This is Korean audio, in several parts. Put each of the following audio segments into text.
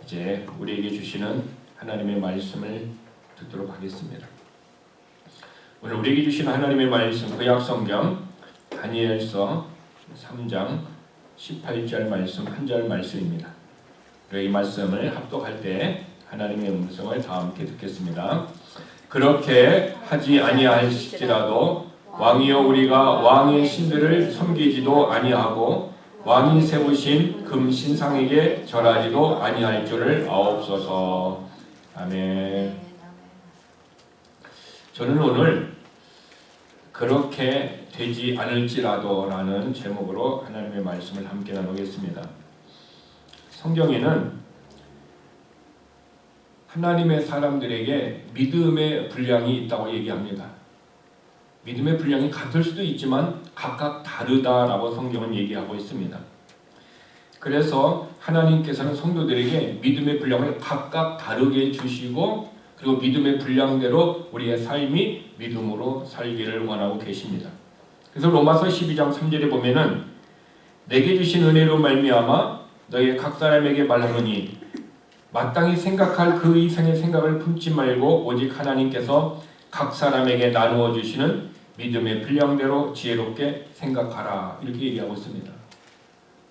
이제 우리에게 주시는 하나님의 말씀을 듣도록 하겠습니다. 오늘 우리에게 주시는 하나님의 말씀 구약성경 다니엘서 3장 18절 말씀 한 절 말씀입니다. 이 말씀을 합독할 때 하나님의 음성을 다 함께 듣겠습니다. 그렇게 하지 아니할지라도 왕이여 우리가 왕의 신들을 섬기지도 아니하고 왕이 세우신 금 신상에게 절하지도 아니할 줄을 아옵소서. 아멘. 저는 오늘 그렇게 되지 않을지라도 라는 제목으로 하나님의 말씀을 함께 나누겠습니다. 성경에는 하나님의 사람들에게 믿음의 분량이 있다고 얘기합니다. 믿음의 분량이 같을 수도 있지만 각각 다르다라고 성경은 얘기하고 있습니다. 그래서 하나님께서는 성도들에게 믿음의 분량을 각각 다르게 주시고 그리고 믿음의 분량대로 우리의 삶이 믿음으로 살기를 원하고 계십니다. 그래서 로마서 12장 3절에 보면은 내게 주신 은혜로 말미암아 너희 각 사람에게 말하노니 마땅히 생각할 그 이상의 생각을 품지 말고 오직 하나님께서 각 사람에게 나누어 주시는 믿음의 분량대로 지혜롭게 생각하라 이렇게 얘기하고 있습니다.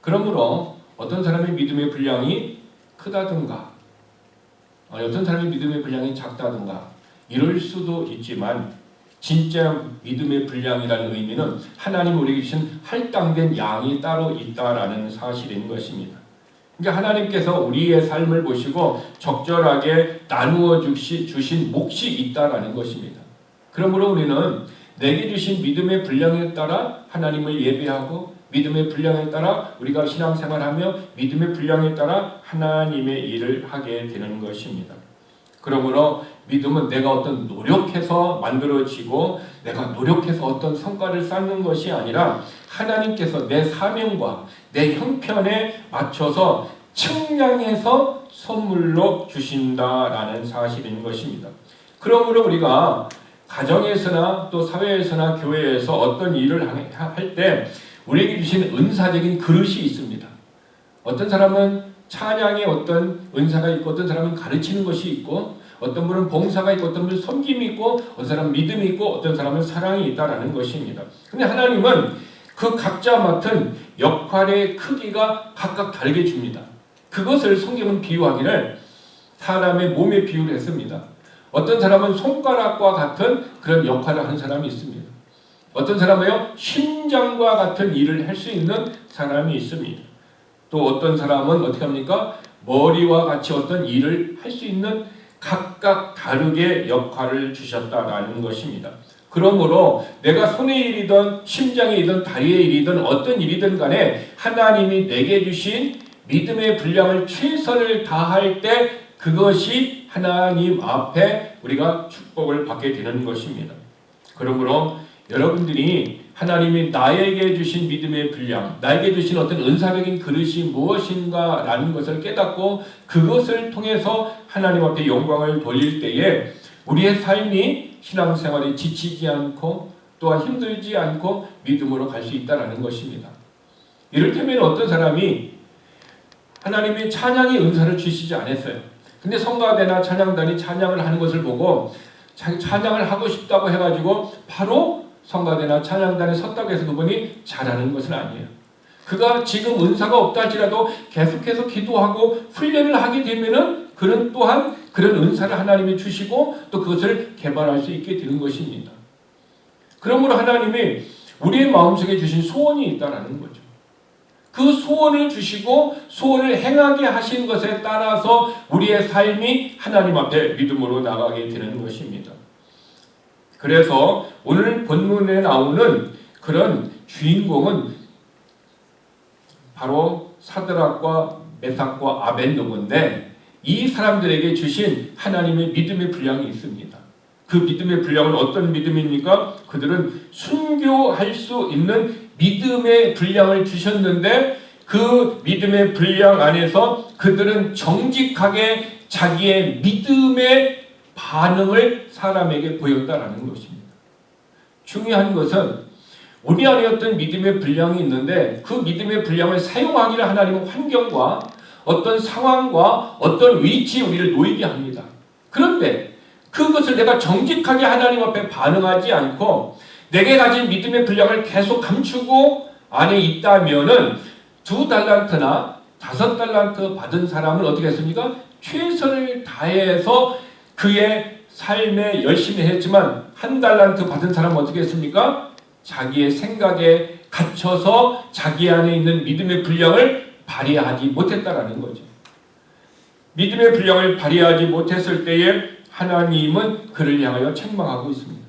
그러므로 어떤 사람의 믿음의 분량이 크다든가 어떤 사람의 믿음의 분량이 작다든가 이럴 수도 있지만 진짜 믿음의 분량이라는 의미는 하나님 우리에게 주신 할당된 양이 따로 있다라는 사실인 것입니다. 그러니까 하나님께서 우리의 삶을 보시고 적절하게 나누어 주신 몫이 있다라는 것입니다. 그러므로 우리는 내게 주신 믿음의 분량에 따라 하나님을 예배하고 믿음의 분량에 따라 우리가 신앙생활하며 믿음의 분량에 따라 하나님의 일을 하게 되는 것입니다. 그러므로 믿음은 내가 어떤 노력해서 만들어지고 내가 노력해서 어떤 성과를 쌓는 것이 아니라 하나님께서 내 사명과 내 형편에 맞춰서 측량해서 선물로 주신다라는 사실인 것입니다. 그러므로 우리가 가정에서나 또 사회에서나 교회에서 어떤 일을 할 때 우리에게 주신 은사적인 그릇이 있습니다. 어떤 사람은 찬양에 어떤 은사가 있고 어떤 사람은 가르치는 것이 있고 어떤 분은 봉사가 있고 어떤 분은 섬김이 있고 어떤 사람은 믿음이 있고 어떤 사람은 사랑이 있다라는 것입니다. 근데 하나님은 그 각자 맡은 역할의 크기가 각각 다르게 줍니다. 그것을 성경은 비유하기를 사람의 몸에 비유를 했습니다. 어떤 사람은 손가락과 같은 그런 역할을 하는 사람이 있습니다. 어떤 사람은요 심장과 같은 일을 할 수 있는 사람이 있습니다. 또 어떤 사람은 어떻게 합니까? 머리와 같이 어떤 일을 할 수 있는 각각 다르게 역할을 주셨다라는 것입니다. 그러므로 내가 손의 일이든 심장의 일이든 다리의 일이든 어떤 일이든 간에 하나님이 내게 주신 믿음의 분량을 최선을 다할 때 그것이 하나님 앞에 우리가 축복을 받게 되는 것입니다. 그러므로 여러분들이 하나님이 나에게 주신 믿음의 분량, 나에게 주신 어떤 은사적인 그릇이 무엇인가 라는 것을 깨닫고 그것을 통해서 하나님 앞에 영광을 돌릴 때에 우리의 삶이 신앙생활에 지치지 않고 또한 힘들지 않고 믿음으로 갈 수 있다는 것입니다. 이를테면 어떤 사람이 하나님이 찬양의 은사를 주시지 않았어요. 근데 성가대나 찬양단이 찬양을 하는 것을 보고 찬양을 하고 싶다고 해가지고 바로 성가대나 찬양단에 섰다고 해서 그분이 잘하는 것은 아니에요. 그가 지금 은사가 없다 할지라도 계속해서 기도하고 훈련을 하게 되면은 그는 또한 그런 은사를 하나님이 주시고 또 그것을 개발할 수 있게 되는 것입니다. 그러므로 하나님이 우리의 마음속에 주신 소원이 있다라는 거죠. 그 소원을 주시고 소원을 행하게 하신 것에 따라서 우리의 삶이 하나님 앞에 믿음으로 나가게 되는 것입니다. 그래서 오늘 본문에 나오는 그런 주인공은 바로 사드락과 메삭과 아벳느고인데 이 사람들에게 주신 하나님의 믿음의 분량이 있습니다. 그 믿음의 분량은 어떤 믿음입니까? 그들은 순교할 수 있는 믿음의 분량을 주셨는데 그 믿음의 분량 안에서 그들은 정직하게 자기의 믿음의 반응을 사람에게 보였다라는 것입니다. 중요한 것은 우리 안에 어떤 믿음의 분량이 있는데 그 믿음의 분량을 사용하기를 하나님은 환경과 어떤 상황과 어떤 위치에 우리를 놓이게 합니다. 그런데 그것을 내가 정직하게 하나님 앞에 반응하지 않고 내게 가진 믿음의 분량을 계속 감추고 안에 있다면은 2달란트나 5달란트 받은 사람은 어떻게 했습니까? 최선을 다해서 그의 삶에 열심히 했지만 1달란트 받은 사람은 어떻게 했습니까? 자기의 생각에 갇혀서 자기 안에 있는 믿음의 분량을 발휘하지 못했다라는 거죠. 믿음의 분량을 발휘하지 못했을 때에 하나님은 그를 향하여 책망하고 있습니다.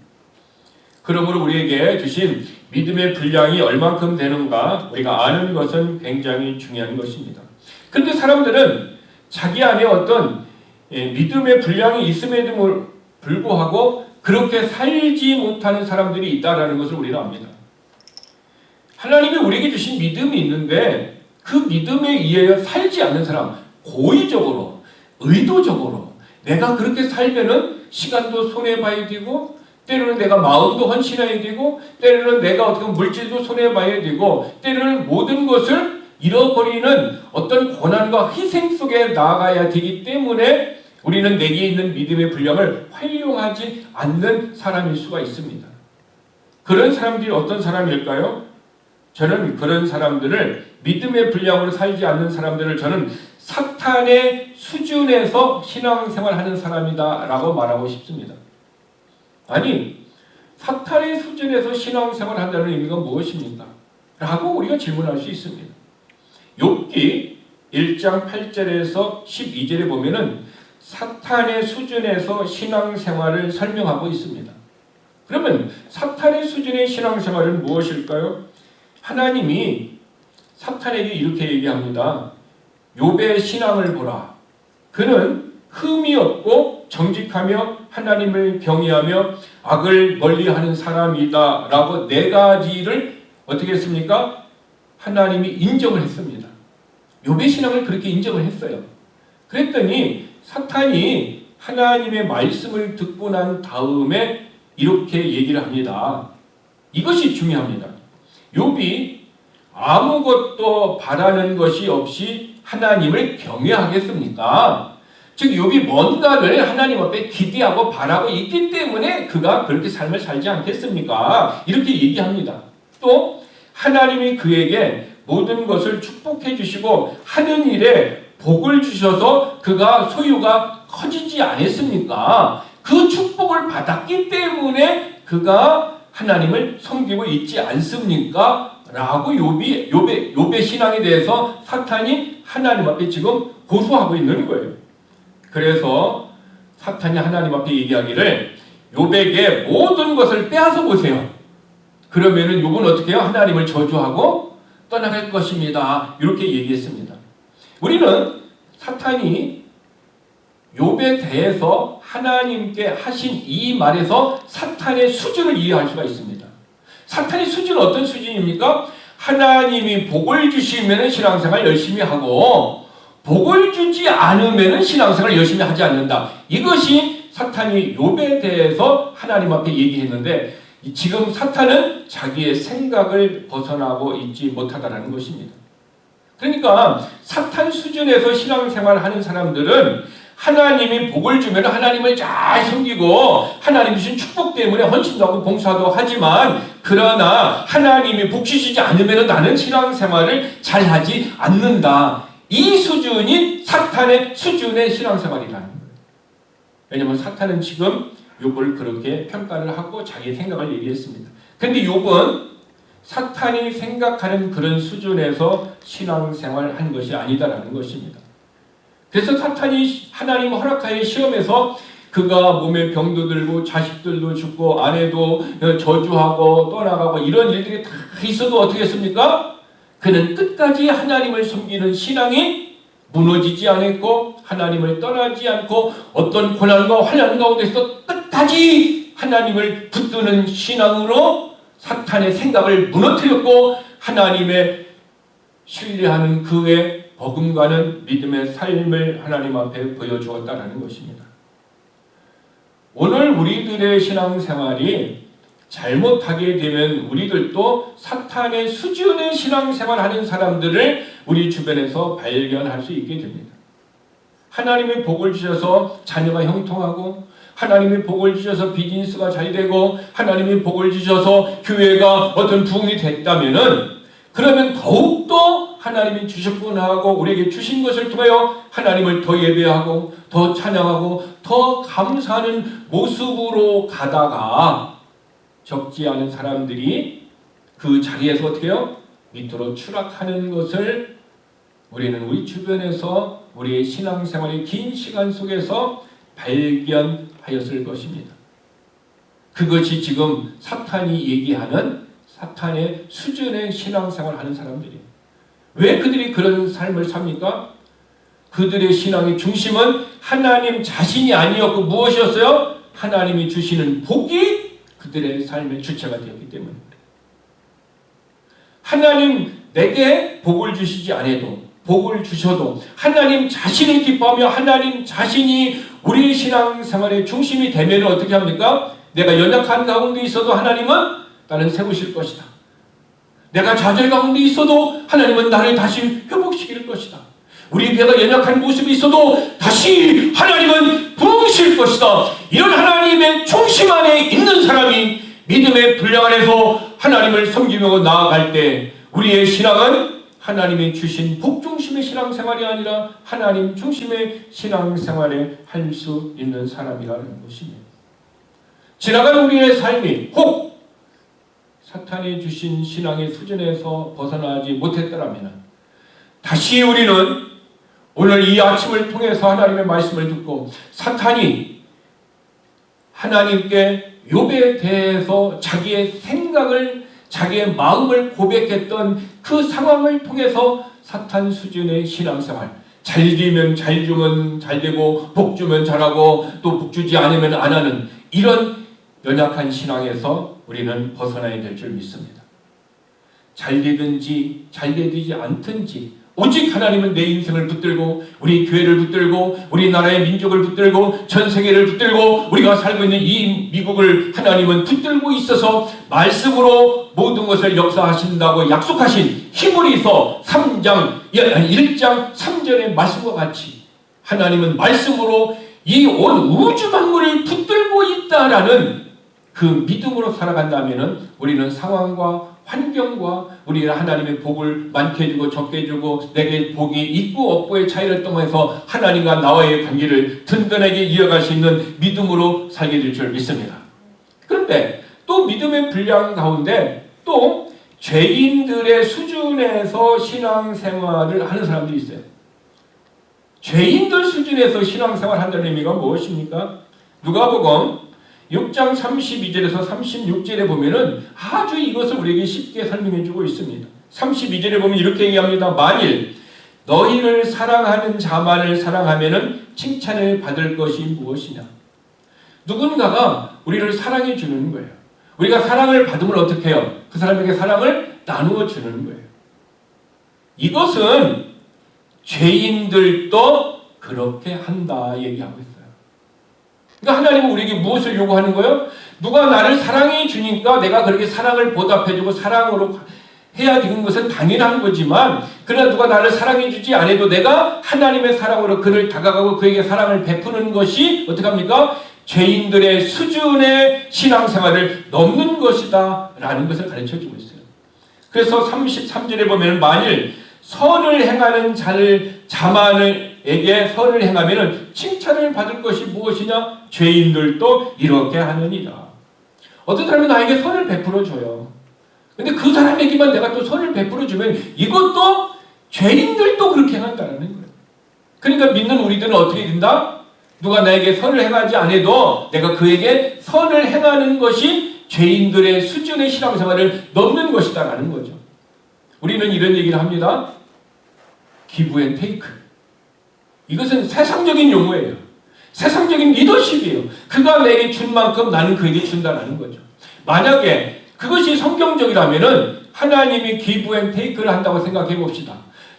그러므로 우리에게 주신 믿음의 분량이 얼만큼 되는가 우리가 아는 것은 굉장히 중요한 것입니다. 그런데 사람들은 자기 안에 어떤 믿음의 분량이 있음에도 불구하고 그렇게 살지 못하는 사람들이 있다는 것을 우리는 압니다. 하나님이 우리에게 주신 믿음이 있는데 그 믿음에 의해 살지 않는 사람, 고의적으로, 의도적으로 내가 그렇게 살면은 시간도 손해봐야 되고 때로는 내가 마음도 헌신해야 되고 때로는 내가 어떻게 보면 물질도 손해봐야 되고 때로는 모든 것을 잃어버리는 어떤 고난과 희생 속에 나아가야 되기 때문에 우리는 내게 있는 믿음의 분량을 활용하지 않는 사람일 수가 있습니다. 그런 사람들이 어떤 사람일까요? 저는 그런 사람들을 믿음의 분량으로 살지 않는 사람들을 저는 사탄의 수준에서 신앙생활하는 사람이다 라고 말하고 싶습니다. 아니 사탄의 수준에서 신앙생활을 한다는 의미가 무엇입니까? 라고 우리가 질문할 수 있습니다. 욥기 1장 8절에서 12절에 보면은 사탄의 수준에서 신앙생활을 설명하고 있습니다. 그러면 사탄의 수준의 신앙생활은 무엇일까요? 하나님이 사탄에게 이렇게 얘기합니다. 욥의 신앙을 보라. 그는 흠이 없고 정직하며 하나님을 경외하며 악을 멀리하는 사람이다 라고 4가지를 어떻게 했습니까? 하나님이 인정을 했습니다. 욥의 신앙을 그렇게 인정을 했어요. 그랬더니 사탄이 하나님의 말씀을 듣고 난 다음에 이렇게 얘기를 합니다. 이것이 중요합니다. 욥이 아무것도 바라는 것이 없이 하나님을 경외하겠습니까? 즉 욥이 뭔가를 하나님 앞에 기대하고 바라고 있기 때문에 그가 그렇게 삶을 살지 않겠습니까? 이렇게 얘기합니다. 또 하나님이 그에게 모든 것을 축복해 주시고 하는 일에 복을 주셔서 그가 소유가 커지지 않았습니까? 그 축복을 받았기 때문에 그가 하나님을 섬기고 있지 않습니까? 라고 욥의 신앙에 대해서 사탄이 하나님 앞에 지금 고소하고 있는 거예요. 그래서 사탄이 하나님 앞에 얘기하기를 욥에게 모든 것을 빼앗아 보세요. 그러면은 욥은 어떻게 해요? 하나님을 저주하고 떠나갈 것입니다. 이렇게 얘기했습니다. 우리는 사탄이 욥에 대해서 하나님께 하신 이 말에서 사탄의 수준을 이해할 수가 있습니다. 사탄의 수준은 어떤 수준입니까? 하나님이 복을 주시면 신앙생활 열심히 하고 복을 주지 않으면 신앙생활 열심히 하지 않는다. 이것이 사탄이 욥에 대해서 하나님 앞에 얘기했는데 지금 사탄은 자기의 생각을 벗어나고 있지 못하다라는 것입니다. 그러니까 사탄 수준에서 신앙생활을 하는 사람들은 하나님이 복을 주면 하나님을 잘 섬기고 하나님 주신 축복 때문에 헌신도 하고 봉사도 하지만 그러나 하나님이 복 주시지 않으면 나는 신앙생활을 잘하지 않는다. 이 수준이 사탄의 수준의 신앙생활이라는 거예요. 왜냐하면 사탄은 지금 욥을 그렇게 평가를 하고 자기의 생각을 얘기했습니다. 그런데 욥은 사탄이 생각하는 그런 수준에서 신앙생활한 것이 아니다라는 것입니다. 그래서 사탄이 하나님 허락하에 시험에서 그가 몸에 병도 들고 자식들도 죽고 아내도 저주하고 떠나가고 이런 일들이 다 있어도 어떻게 했습니까? 그는 끝까지 하나님을 섬기는 신앙이 무너지지 않았고 하나님을 떠나지 않고 어떤 고난과 환난 가운데서 끝까지 하나님을 붙드는 신앙으로 사탄의 생각을 무너뜨렸고 하나님의 신뢰하는 그의 버금가는 믿음의 삶을 하나님 앞에 보여주었다는 것입니다. 오늘 우리들의 신앙생활이 잘못하게 되면 우리들도 사탄의 수준의 신앙생활하는 사람들을 우리 주변에서 발견할 수 있게 됩니다. 하나님의 복을 주셔서 자녀가 형통하고, 하나님의 복을 주셔서 비즈니스가 잘 되고, 하나님의 복을 주셔서 교회가 어떤 부흥이 됐다면은, 그러면 더욱더 하나님이 주셨구나 하고 우리에게 주신 것을 통하여 하나님을 더 예배하고 더 찬양하고 더 감사하는 모습으로 가다가, 적지 않은 사람들이 그 자리에서 어떻게 해요? 밑으로 추락하는 것을 우리는 우리 주변에서 우리의 신앙생활의 긴 시간 속에서 발견하였을 것입니다. 그것이 지금 사탄이 얘기하는 사탄의 수준의 신앙생활을 하는 사람들이에요. 왜 그들이 그런 삶을 삽니까? 그들의 신앙의 중심은 하나님 자신이 아니었고 무엇이었어요? 하나님이 주시는 복이 그들의 삶의 주체가 되었기 때문입니다. 하나님 내게 복을 주시지 않아도, 복을 주셔도 하나님 자신을 기뻐하며 하나님 자신이 우리의 신앙생활의 중심이 되면 어떻게 합니까? 내가 연약한 가운데 있어도 하나님은 나를 세우실 것이다. 내가 좌절 가운데 있어도 하나님은 나를 다시 회복시킬 것이다. 우리 배가 연약한 모습이 있어도 다시 하나님은 부으실 것이다. 이런 하나님의 중심 안에 있는 사람이 믿음의 분량 안에서 하나님을 섬기며 나아갈 때 우리의 신앙은 하나님이 주신 복 중심의 신앙생활이 아니라 하나님 중심의 신앙생활을 할 수 있는 사람이라는 것입니다. 지나가는 우리의 삶이 혹 사탄이 주신 신앙의 수준에서 벗어나지 못했더라면 다시 우리는 오늘 이 아침을 통해서 하나님의 말씀을 듣고 사탄이 하나님께 욥에 대해서 자기의 생각을, 자기의 마음을 고백했던 그 상황을 통해서 사탄 수준의 신앙생활, 잘 되면 잘 주면 잘 되고 복 주면 잘하고 또 복 주지 않으면 안 하는 이런 연약한 신앙에서 우리는 벗어나야 될 줄 믿습니다. 잘 되든지 잘 되지 않든지 오직 하나님은 내 인생을 붙들고 우리 교회를 붙들고 우리나라의 민족을 붙들고 전 세계를 붙들고 우리가 살고 있는 이 미국을 하나님은 붙들고 있어서 말씀으로 모든 것을 역사하신다고 약속하신 히브리서 1장 3절의 말씀과 같이 하나님은 말씀으로 이 온 우주 만물을 붙들고 있다라는 그 믿음으로 살아간다면 우리는 상황과 환경과 우리가 하나님의 복을 많게 주고 적게 주고 내게 복이 있고 없고의 차이를 통해서 하나님과 나와의 관계를 든든하게 이어갈 수 있는 믿음으로 살게 될 줄 믿습니다. 그런데 또 믿음의 분량 가운데 또 죄인들의 수준에서 신앙생활을 하는 사람들이 있어요. 죄인들 수준에서 신앙생활을 한다는 의미가 무엇입니까? 누가복음 6장 32절에서 36절에 보면은 아주 이것을 우리에게 쉽게 설명해 주고 있습니다. 32절에 보면 이렇게 얘기합니다. 만일 너희를 사랑하는 자만을 사랑하면은 칭찬을 받을 것이 무엇이냐? 누군가가 우리를 사랑해 주는 거예요. 우리가 사랑을 받으면 어떻게 해요? 그 사람에게 사랑을 나누어 주는 거예요. 이것은 죄인들도 그렇게 한다 얘기하고 있어요. 그러니까 하나님은 우리에게 무엇을 요구하는 거예요? 누가 나를 사랑해 주니까 내가 그렇게 사랑을 보답해주고 사랑으로 해야 되는 것은 당연한 거지만, 그러나 누가 나를 사랑해 주지 않아도 내가 하나님의 사랑으로 그를 다가가고 그에게 사랑을 베푸는 것이 어떻게 합니까? 죄인들의 수준의 신앙생활을 넘는 것이다 라는 것을 가르쳐주고 있어요. 그래서 33절에 보면 만일 선을 행하는 자만에게 선을 행하면 칭찬을 받을 것이 무엇이냐? 죄인들도 이렇게 하느니라. 어떤 사람이 나에게 선을 베풀어줘요. 근데 그 사람에게만 내가 또 선을 베풀어주면 이것도 죄인들도 그렇게 한다는 거예요. 그러니까 믿는 우리들은 어떻게 된다? 누가 나에게 선을 행하지 않아도 내가 그에게 선을 행하는 것이 죄인들의 수준의 신앙생활을 넘는 것이다 라는 거죠. 우리는 이런 얘기를 합니다. give and take. 이것은 세상적인 용어예요. 세상적인 리더십이에요. 그가 내게 준 만큼 나는 그에게 준다라는 거죠. 만약에 그것이 성경적이라면은 하나님이 give and take를 한다고 생각해 봅시다.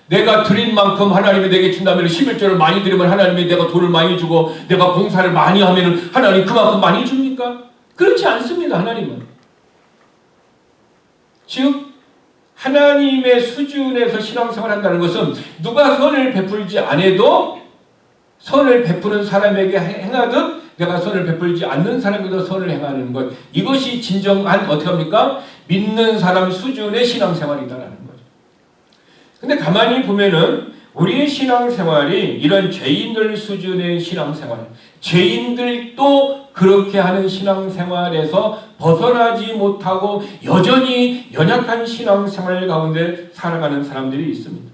내가 드린 만큼 하나님이 내게 준다면 11조를 많이 드리면 하나님이 내가 돈을 많이 주고 내가 봉사를 많이 하면 하나님 그만큼 많이 줍니까? 그렇지 않습니다. 하나님은 즉 하나님의 수준에서 신앙생활을 한다는 것은 누가 선을 베풀지 않아도 선을 베푸는 사람에게 행하듯 내가 선을 베풀지 않는 사람에게도 선을 행하는 것, 이것이 진정한 어떻게 합니까? 믿는 사람 수준의 신앙생활이다라는 거죠. 근데 가만히 보면은 우리의 신앙생활이 이런 죄인들 수준의 신앙생활, 죄인들도 그렇게 하는 신앙생활에서 벗어나지 못하고 여전히 연약한 신앙생활 가운데 살아가는 사람들이 있습니다.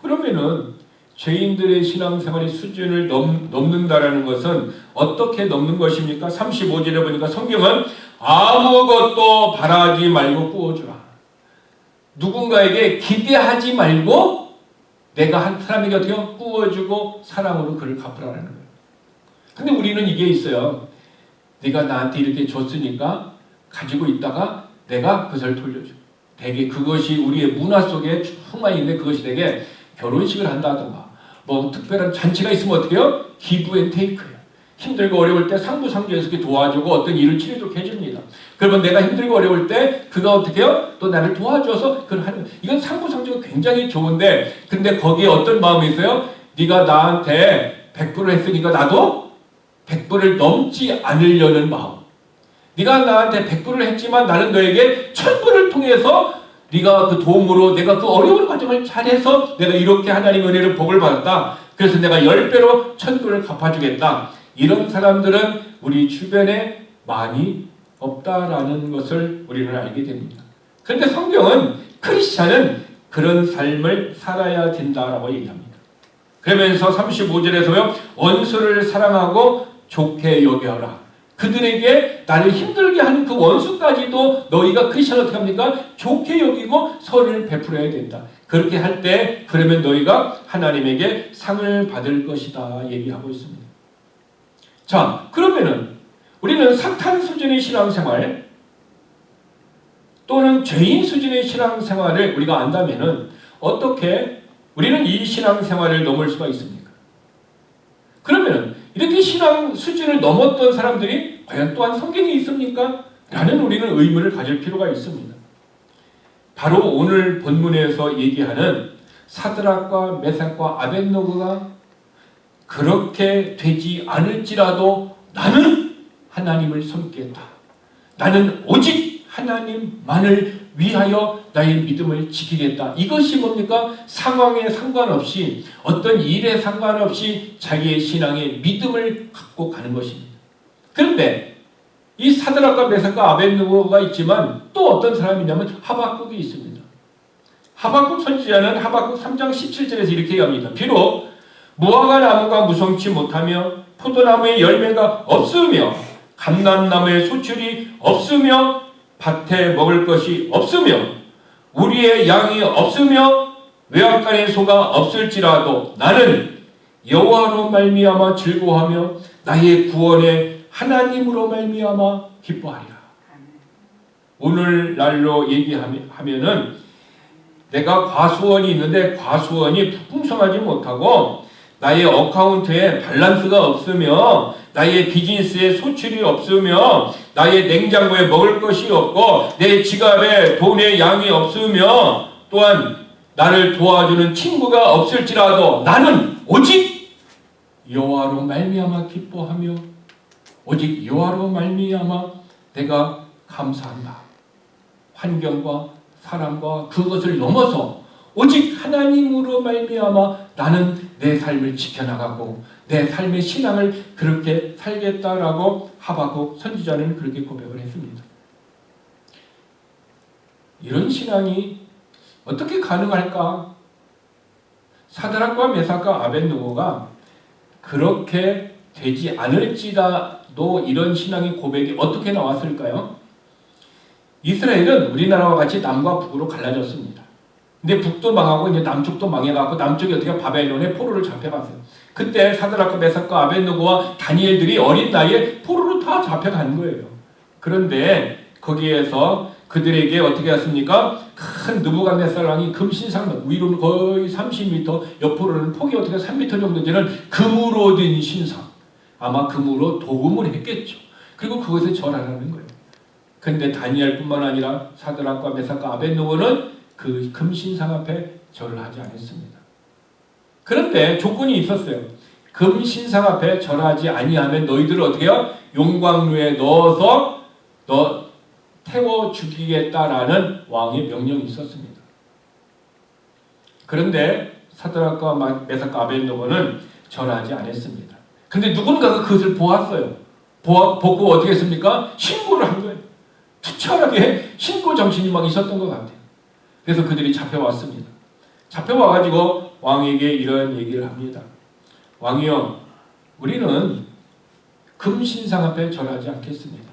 그러면은 죄인들의 신앙생활의 수준을 넘는다라는 것은 어떻게 넘는 것입니까? 35절에 보니까 성경은 아무것도 바라지 말고 꾸어주라. 누군가에게 기대하지 말고 내가 한 사람에게 어떻게 꾸어주고 사랑으로 그를 갚으라는 거예요. 근데 우리는 이게 있어요. 네가 나한테 이렇게 줬으니까 가지고 있다가 내가 그것을 돌려줘. 되게 그것이 우리의 문화 속에 충만히 있는데 그것이 되게 결혼식을 한다든가 뭐 특별한 잔치가 있으면 어떻게 해요? 기브 앤 테이크예요. 힘들고 어려울 때 상부상조해서 이렇게 도와주고 어떤 일을 치르도록 해줍니다. 그러면 내가 힘들고 어려울 때 그가 어떻게 해요? 또 나를 도와줘서 그걸 하는, 이건 상부상조가 굉장히 좋은데, 근데 거기에 어떤 마음이 있어요? 네가 나한테 100불을 했으니까 나도 100불을 넘지 않으려는 마음. 네가 나한테 100불을 했지만 나는 너에게 1000불을 통해서 네가 그 도움으로 내가 그 어려운 과정을 잘해서 내가 이렇게 하나님의 은혜를 복을 받았다. 그래서 내가 10배로 1000불을 갚아주겠다. 이런 사람들은 우리 주변에 많이 없다라는 것을 우리는 알게 됩니다. 그런데 성경은 크리스찬은 그런 삶을 살아야 된다라고 얘기합니다. 그러면서 35절에서요. 원수를 사랑하고 좋게 여겨라. 그들에게 나를 힘들게 하는 그 원수까지도 너희가 크리스찬 어떻게 합니까? 좋게 여기고 선을 베풀어야 된다. 그렇게 할 때 그러면 너희가 하나님에게 상을 받을 것이다 얘기하고 있습니다. 자, 그러면은 우리는 사탄 수준의 신앙생활 또는 죄인 수준의 신앙생활을 우리가 안다면은 어떻게 우리는 이 신앙생활을 넘을 수가 있습니까? 그러면은 이렇게 신앙 수준을 넘었던 사람들이 과연 또한 성경에 있습니까? 라는 우리는 의문을 가질 필요가 있습니다. 바로 오늘 본문에서 얘기하는 사드락과 메삭과 아벳노고가 그렇게 되지 않을지라도 나는 하나님을 섬기겠다. 나는 오직 하나님만을 위하여 나의 믿음을 지키겠다. 이것이 뭡니까? 상황에 상관없이 어떤 일에 상관없이 자기의 신앙의 믿음을 갖고 가는 것입니다. 그런데 이 사드락과 메삭과 아벳노고가 있지만 또 어떤 사람이 있냐면 하박국이 있습니다. 하박국 선지자는 하박국 3장 17절에서 이렇게 얘기합니다. 비록 무화과 나무가 무성치 못하며 포도나무의 열매가 없으며 감람나무의 소출이 없으며 밭에 먹을 것이 없으며 우리의 양이 없으며 외양간의 소가 없을지라도 나는 여호와로 말미암아 즐거워하며 나의 구원의 하나님으로 말미암아 기뻐하리라. 오늘날로 얘기하면은 내가 과수원이 있는데 과수원이 풍성하지 못하고 나의 어카운트에 밸런스가 없으며 나의 비즈니스에 소출이 없으며 나의 냉장고에 먹을 것이 없고 내 지갑에 돈의 양이 없으며 또한 나를 도와주는 친구가 없을지라도 나는 오직 여호와로 말미암아 기뻐하며 오직 여호와로 말미암아 내가 감사한다. 환경과 사람과 그것을 넘어서 오직 하나님으로 말미암아 나는 내 삶을 지켜나가고 내 삶의 신앙을 그렇게 살겠다라고 하박국 선지자는 그렇게 고백을 했습니다. 이런 신앙이 어떻게 가능할까? 사드락과 메삭과 아벳노고가 그렇게 되지 않을지라도 이런 신앙의 고백이 어떻게 나왔을까요? 이스라엘은 우리나라와 같이 남과 북으로 갈라졌습니다. 근데 북도 망하고 이제 남쪽도 망해갖고 남쪽이 어떻게 바벨론에 포로를 잡혀갔어요. 그때 사드락과 메삭과 아벳노고와 다니엘들이 어린 나이에 포로로 다 잡혀간 거예요. 그런데 거기에서 그들에게 어떻게 했습니까? 큰 느부갓네살 왕이 금신상 위로는 거의 30m, 옆으로는 폭이 어떻게 3m 정도 되는 금으로 된 신상. 아마 금으로 도금을 했겠죠. 그리고 그것에 절하라는 거예요. 그런데 다니엘뿐만 아니라 사드락과 메삭과 아벳느고는 그 금신상 앞에 절을 하지 않았습니다. 그런데 조건이 있었어요. 금신상 앞에 절하지 아니하면 너희들을 어떻게 해요? 용광로에 넣어서 태워 죽이겠다라는 왕의 명령이 있었습니다. 그런데 사드락과 메삭과 아벳느고는 절하지 않았습니다. 그런데 누군가가 그것을 보았어요. 보고 어떻게 했습니까? 신고를 한 거예요. 투철하게 신고 정신이 막 있었던 것 같아요. 그래서 그들이 잡혀왔습니다. 잡혀와가지고 왕에게 이런 얘기를 합니다. 왕이여, 우리는 금신상 앞에 절하지 않겠습니다.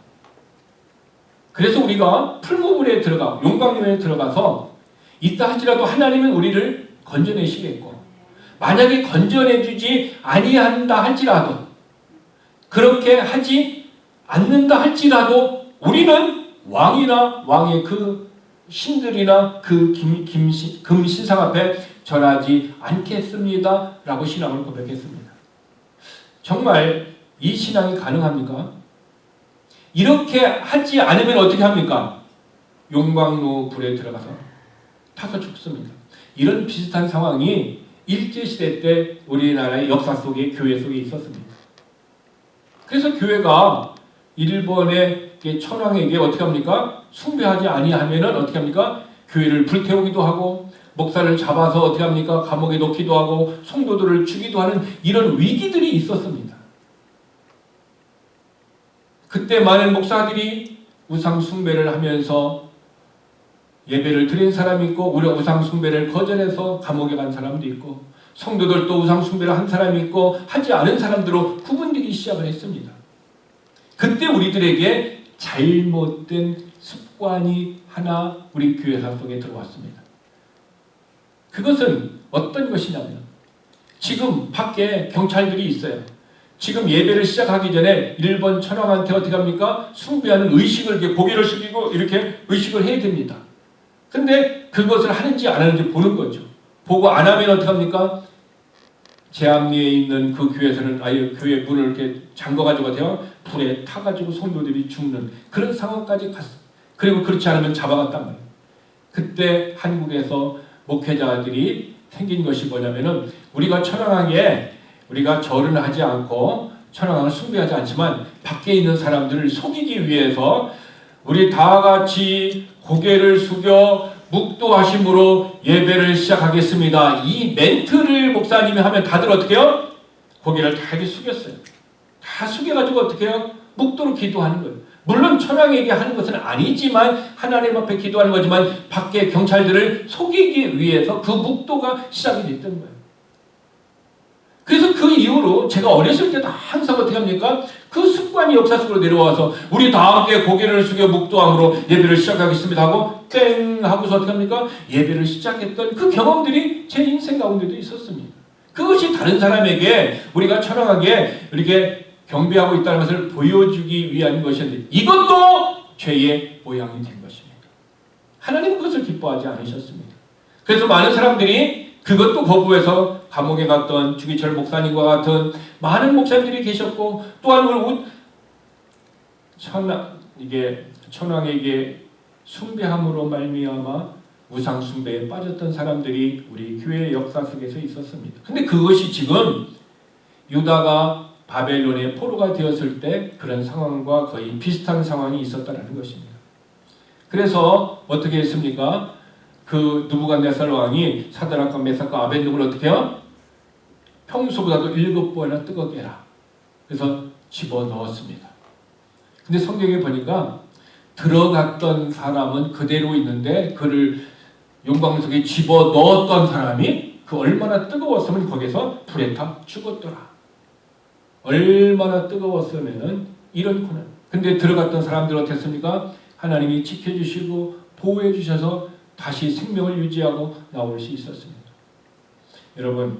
그래서 우리가 풀무불에 들어가 용광로에 들어가서 있다 할지라도 하나님은 우리를 건져내시겠고, 만약에 건져내주지 아니한다 할지라도, 그렇게 하지 않는다 할지라도 우리는 왕이나 왕의 그 신들이나 그 금신상 앞에 절하지 않겠습니다 라고 신앙을 고백했습니다. 정말 이 신앙이 가능합니까? 이렇게 하지 않으면 어떻게 합니까? 용광로 불에 들어가서 타서 죽습니다. 이런 비슷한 상황이 일제시대 때 우리나라의 역사 속에, 교회 속에 있었습니다. 그래서 교회가 일본의 천황에게 어떻게 합니까? 숭배하지 아니하면은 어떻게 합니까? 교회를 불태우기도 하고, 목사를 잡아서 어떻게 합니까? 감옥에 넣기도 하고, 성도들을 죽이도 하는 이런 위기들이 있었습니다. 그때 많은 목사들이 우상 숭배를 하면서 예배를 드린 사람이 있고, 우리가 우상 숭배를 거절해서 감옥에 간 사람도 있고, 성도들도 우상 숭배를 한 사람이 있고 하지 않은 사람들로 구분되기 시작을 했습니다. 그때 우리들에게 잘못된 습관이 하나 우리 교회사 속에 들어왔습니다. 그것은 어떤 것이냐면, 지금 밖에 경찰들이 있어요. 지금 예배를 시작하기 전에 일본 천황한테 어떻게 합니까? 숭배하는 의식을, 이렇게 고개를 숙이고 이렇게 의식을 해야 됩니다. 근데 그것을 하는지 안 하는지 보는 거죠. 보고 안 하면 어떻게 합니까? 제 앞리에 있는 그 교회에서는 아예 교회 문을 이렇게 잠궈가지고 불에 타가지고 성도들이 죽는 그런 상황까지 갔어요. 그리고 그렇지 않으면 잡아갔단 말이에요. 그때 한국에서 목회자들이 생긴 것이 뭐냐면은, 우리가 천황에게 우리가 절은 하지 않고 천황을 숭배하지 않지만 밖에 있는 사람들을 속이기 위해서 우리 다 같이 고개를 숙여 묵도하심으로 예배를 시작하겠습니다. 이 멘트를 목사님이 하면 다들 어떻게 해요? 고개를 다 이렇게 숙였어요. 다 숙여가지고 어떻게 해요? 묵도로 기도하는 거예요. 물론 천황에게 하는 것은 아니지만, 하나님 앞에 기도하는 거지만, 밖에 경찰들을 속이기 위해서 그 묵도가 시작이 됐던 거예요. 그래서 그 이후로 제가 어렸을 때도 항상 어떻게 합니까? 그 습관이 역사 속으로 내려와서 우리 다 함께 고개를 숙여 묵도함으로 예배를 시작하겠습니다 하고 땡 하고서 어떻게 합니까? 예배를 시작했던 그 경험들이 제 인생 가운데도 있었습니다. 그것이 다른 사람에게 우리가 천황하게 이렇게 경배하고 있다는 것을 보여주기 위한 것이었는데, 이것도 죄의 모양이 된 것입니다. 하나님은 그것을 기뻐하지 않으셨습니다. 그래서 많은 사람들이 그것도 거부해서 감옥에 갔던 주기철 목사님과 같은 많은 목사님들이 계셨고, 또한 천황에게 숭배함으로 말미암아 우상 숭배에 빠졌던 사람들이 우리 교회의 역사 속에서 있었습니다. 근데 그것이 지금 유다가 바벨론의 포로가 되었을 때 그런 상황과 거의 비슷한 상황이 있었다는 것입니다. 그래서 어떻게 했습니까? 그 느부갓네살 왕이 사드락과 메삭과 아벳느고를 어떻게 해요? 평소보다도 7번이나 뜨겁게 해라. 그래서 집어넣었습니다. 근데 성경에 보니까 들어갔던 사람은 그대로 있는데, 그를 용광로 속에 집어넣었던 사람이 그 얼마나 뜨거웠으면 거기서 불에 타 죽었더라. 얼마나 뜨거웠으면은 이런 고난. 근데 들어갔던 사람들 어땠습니까? 하나님이 지켜주시고 보호해 주셔서 다시 생명을 유지하고 나올 수 있었습니다. 여러분,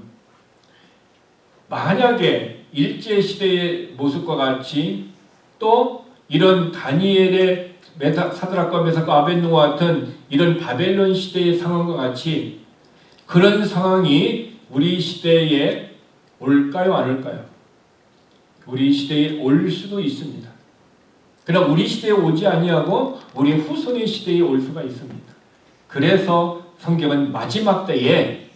만약에 일제시대의 모습과 같이 또 이런 다니엘의 사드락과 메삭과 아벳느고와 같은 이런 바벨론 시대의 상황과 같이 그런 상황이 우리 시대에 올까요, 안 올까요? 우리 시대에 올 수도 있습니다. 그러나 우리 시대에 오지 아니하고 우리 후손의 시대에 올 수가 있습니다. 그래서 성경은 마지막 때에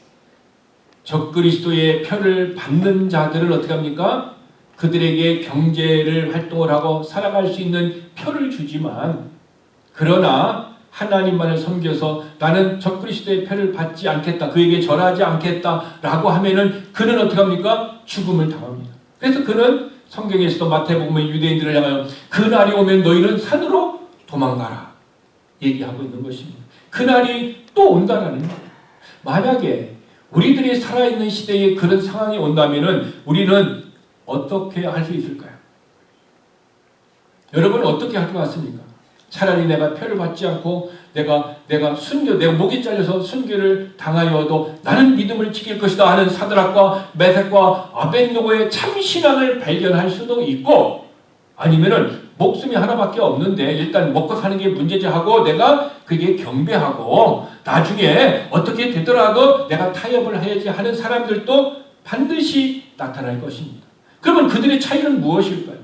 적그리스도의 표를 받는 자들을 어떻게 합니까? 그들에게 경제를 활동을 하고 살아갈 수 있는 표를 주지만, 그러나 하나님만을 섬겨서 나는 적그리스도의 표를 받지 않겠다, 그에게 절하지 않겠다라고 하면은 그는 어떻게 합니까? 죽음을 당합니다. 그래서 그는 성경에서도 마태복음의 유대인들을 향하여 그날이 오면 너희는 산으로 도망가라 얘기하고 있는 것입니다. 그날이 또 온다라는 거예요. 만약에 우리들이 살아있는 시대에 그런 상황이 온다면은 우리는 어떻게 할 수 있을까요? 여러분 어떻게 할 것 같습니까? 차라리 내가 표를 받지 않고 내가 목이 잘려서 순교를 당하여도 나는 믿음을 지킬 것이다 하는 사드락과 메삭과 아벳노고의 참신앙을 발견할 수도 있고, 아니면은 목숨이 하나밖에 없는데 일단 먹고 사는 게 문제지 하고 내가 그게 경배하고 나중에 어떻게 되더라도 내가 타협을 해야지 하는 사람들도 반드시 나타날 것입니다. 그러면 그들의 차이는 무엇일까요?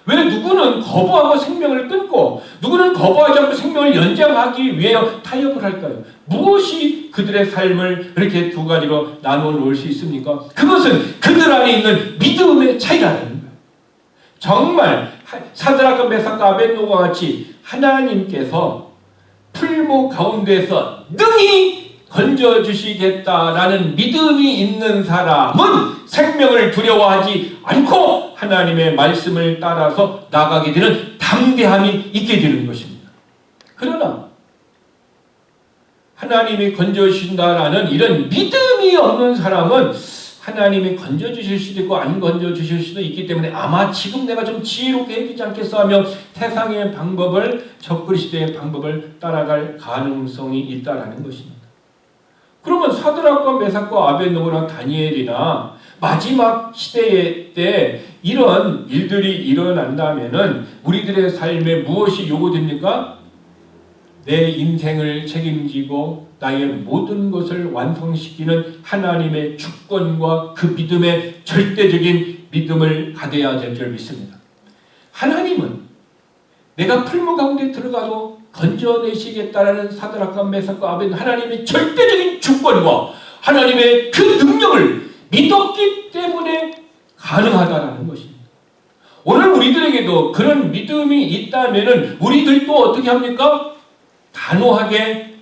왜 누구는 거부하고 생명을 끊고 누구는 거부하지 않고 생명을 연장하기 위해 타협을 할까요? 무엇이 그들의 삶을 이렇게 두 가지로 나누어 놓을 수 있습니까? 그것은 그들 안에 있는 믿음의 차이라는 거예요. 정말 사드락과 메삭과 아벳노고와 같이 하나님께서 풀무 가운데서 능히 건져주시겠다라는 믿음이 있는 사람은 생명을 두려워하지 않고 하나님의 말씀을 따라서 나가게 되는 담대함이 있게 되는 것입니다. 그러나 하나님이 건져주신다라는 이런 믿음이 없는 사람은 하나님이 건져주실 수도 있고 안 건져주실 수도 있기 때문에 아마 지금 내가 좀 지혜롭게 해야 되지 않겠어 하며 세상의 방법을, 적그리스도의 방법을 따라갈 가능성이 있다라는 것입니다. 그러면 사드락과 메삭과 아벳노고나 다니엘이나 마지막 시대에 때 이런 일들이 일어난다면은 우리들의 삶에 무엇이 요구됩니까? 내 인생을 책임지고 나의 모든 것을 완성시키는 하나님의 주권과 그 믿음의 절대적인 믿음을 가져야 될 줄 믿습니다. 하나님은 내가 풀무 가운데 들어가도 건져내시겠다라는 사드락과 메삭과 아벳 하나님의 절대적인 주권과 하나님의 그 능력을 믿었기 때문에 가능하다라는 것입니다. 오늘 우리들에게도 그런 믿음이 있다면은 우리들도 어떻게 합니까? 단호하게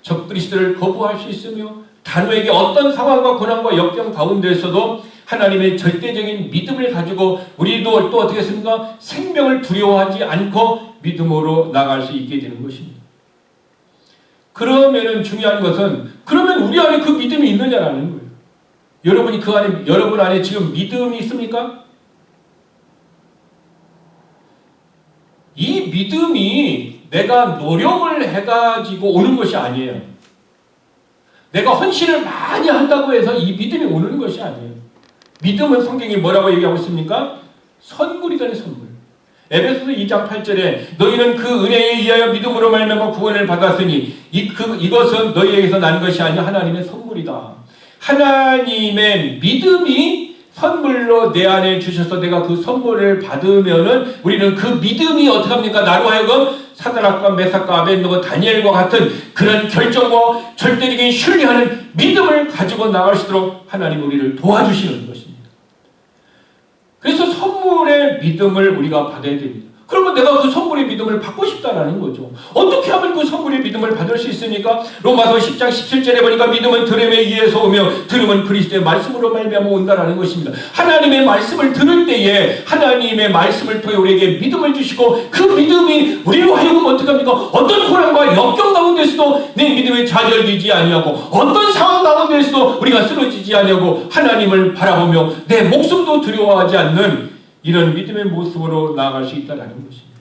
적그리스도를 거부할 수 있으며 단호하게 어떤 상황과 고난과 역경 가운데서도 하나님의 절대적인 믿음을 가지고 우리도 또 어떻게 했습니까? 생명을 두려워하지 않고 믿음으로 나갈 수 있게 되는 것입니다. 그러면은 중요한 것은 그러면 우리 안에 그 믿음이 있느냐라는 거예요. 여러분이 그 안에, 여러분 안에 지금 믿음이 있습니까? 이 믿음이 내가 노력을 해가지고 오는 것이 아니에요. 내가 헌신을 많이 한다고 해서 이 믿음이 오는 것이 아니에요. 믿음은 성경이 뭐라고 얘기하고 있습니까? 선물이라는 선물. 에베소서 2장 8절에 너희는 그 은혜에 의하여 믿음으로 말미암아 구원을 받았으니 이것은 너희에게서 난 것이 아니라 하나님의 선물이다. 하나님의 믿음이 선물로 내 안에 주셔서 내가 그 선물을 받으면은 우리는 그 믿음이 어떻게 합니까? 나로 하여금 사드락과 메삭과 아벳노고 다니엘과 같은 그런 결정과 절대적인 신뢰하는 믿음을 가지고 나갈 수 있도록 하나님 우리를 도와주시는 것입니다. 그래서 선물의 믿음을 우리가 받아야 됩니다. 그러면 내가 그 선물의 믿음을 받고 싶다라는 거죠. 어떻게 하면 그 선물의 믿음을 받을 수 있습니까? 로마서 10장 17절에 보니까 믿음은 들음에 의해서 오며 들음은 그리스도의 말씀으로 말미암아 온다라는 것입니다. 하나님의 말씀을 들을 때에 하나님의 말씀을 통해 우리에게 믿음을 주시고 그 믿음이 우리로 하여금 어떻게 합니까? 어떤 고난과 역경 가운데서도 내 믿음이 좌절되지 아니하고 어떤 상황 가운데서도 우리가 쓰러지지 아니하고 하나님을 바라보며 내 목숨도 두려워하지 않는 이런 믿음의 모습으로 나아갈 수 있다는 것입니다.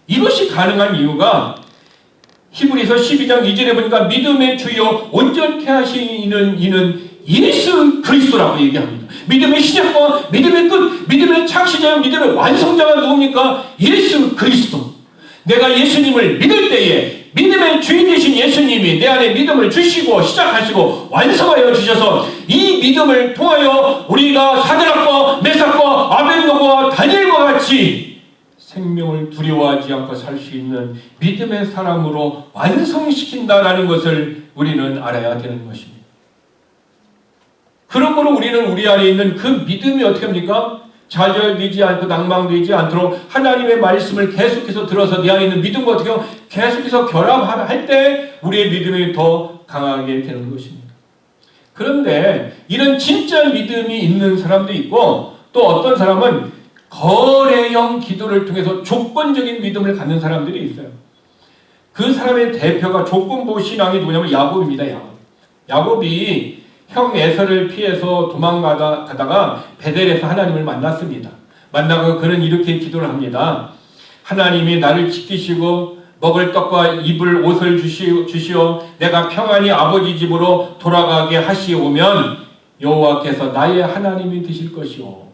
이것이 가능한 이유가 히브리서 12장 2절에 보니까 믿음의 주요 온전케 하시는 이는 예수 그리스도라고 얘기합니다. 믿음의 시작과 믿음의 끝, 믿음의 창시자와 믿음의 완성자가 누굽니까? 예수 그리스도. 내가 예수님을 믿을 때에 믿음의 주인 되신 예수님이 내 안에 믿음을 주시고 시작하시고 완성하여 주셔서 이 믿음을 통하여 우리가 사드락과 메삭과 아벳노고와 다니엘과 같이 생명을 두려워하지 않고 살 수 있는 믿음의 사람으로 완성시킨다라는 것을 우리는 알아야 되는 것입니다. 그러므로 우리는 우리 안에 있는 그 믿음이 어떻게 합니까? 좌절되지 않고 낭망되지 않도록 하나님의 말씀을 계속해서 들어서 내 안에 있는 믿음과 어떻게 계속해서 결합할 때 우리의 믿음이 더 강하게 되는 것입니다. 그런데 이런 진짜 믿음이 있는 사람도 있고 또 어떤 사람은 거래형 기도를 통해서 조건적인 믿음을 갖는 사람들이 있어요. 그 사람의 대표가 조건부 신앙이 누구냐면 야곱입니다. 야곱이 형 에서를 피해서 도망가다가 베델에서 하나님을 만났습니다. 만나고 그는 이렇게 기도를 합니다. 하나님이 나를 지키시고 먹을 떡과 입을 옷을 주시어 내가 평안히 아버지 집으로 돌아가게 하시오면 여호와께서 나의 하나님이 되실 것이오.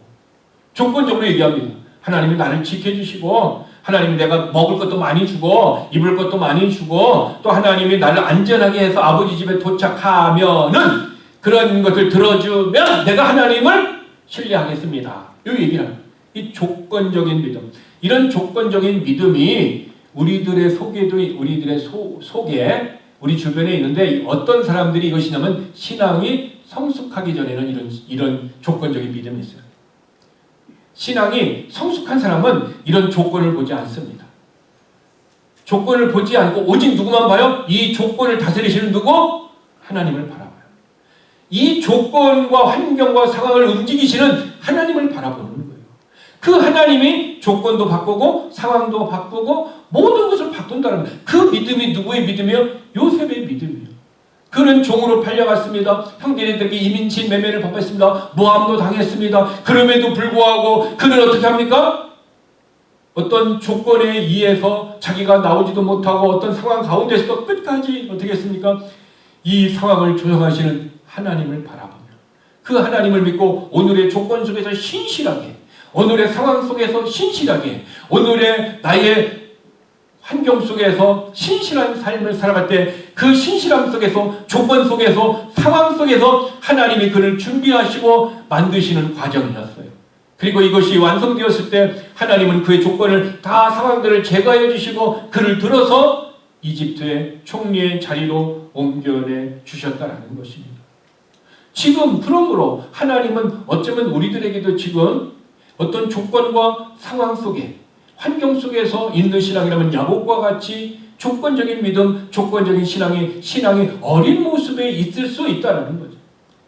조건적으로 얘기합니다. 하나님이 나를 지켜주시고 하나님이 내가 먹을 것도 많이 주고 입을 것도 많이 주고 또 하나님이 나를 안전하게 해서 아버지 집에 도착하면은 그런 것을 들어주면 내가 하나님을 신뢰하겠습니다. 이 얘기를 합니다. 이 조건적인 믿음. 이런 조건적인 믿음이 우리들의 속에도 우리들의 속에 우리 주변에 있는데 어떤 사람들이 이것이냐면 신앙이 성숙하기 전에는 이런 조건적인 믿음이 있어요. 신앙이 성숙한 사람은 이런 조건을 보지 않습니다. 조건을 보지 않고 오직 누구만 봐요? 이 조건을 다스리시는 누구? 하나님을 바라봐요. 이 조건과 환경과 상황을 움직이시는 하나님을 바라보는 거예요. 그 하나님이 조건도 바꾸고 상황도 바꾸고 모든 것을 바꾼다는 거예요. 그 믿음이 누구의 믿음이요? 요셉의 믿음이에요. 그는 종으로 팔려갔습니다. 형제들에게 이민진 매매를 받았습니다. 모함도 당했습니다. 그럼에도 불구하고 그는 어떻게 합니까? 어떤 조건에 의해서 자기가 나오지도 못하고 어떤 상황 가운데서도 끝까지 어떻게 했습니까? 이 상황을 조정하시는 하나님을 바라보며 그 하나님을 믿고 오늘의 조건 속에서 신실하게 오늘의 상황 속에서 신실하게 오늘의 나의 환경 속에서 신실한 삶을 살아갈 때 그 신실함 속에서 조건 속에서 상황 속에서 하나님이 그를 준비하시고 만드시는 과정이었어요. 그리고 이것이 완성되었을 때 하나님은 그의 조건을 다 상황들을 제거해 주시고 그를 들어서 이집트의 총리의 자리로 옮겨내 주셨다라는 것입니다. 지금 그러므로 하나님은 어쩌면 우리들에게도 지금 어떤 조건과 상황 속에 환경 속에서 있는 신앙이라면 야곱과 같이 조건적인 믿음, 조건적인 신앙이 어린 모습에 있을 수 있다는 거죠.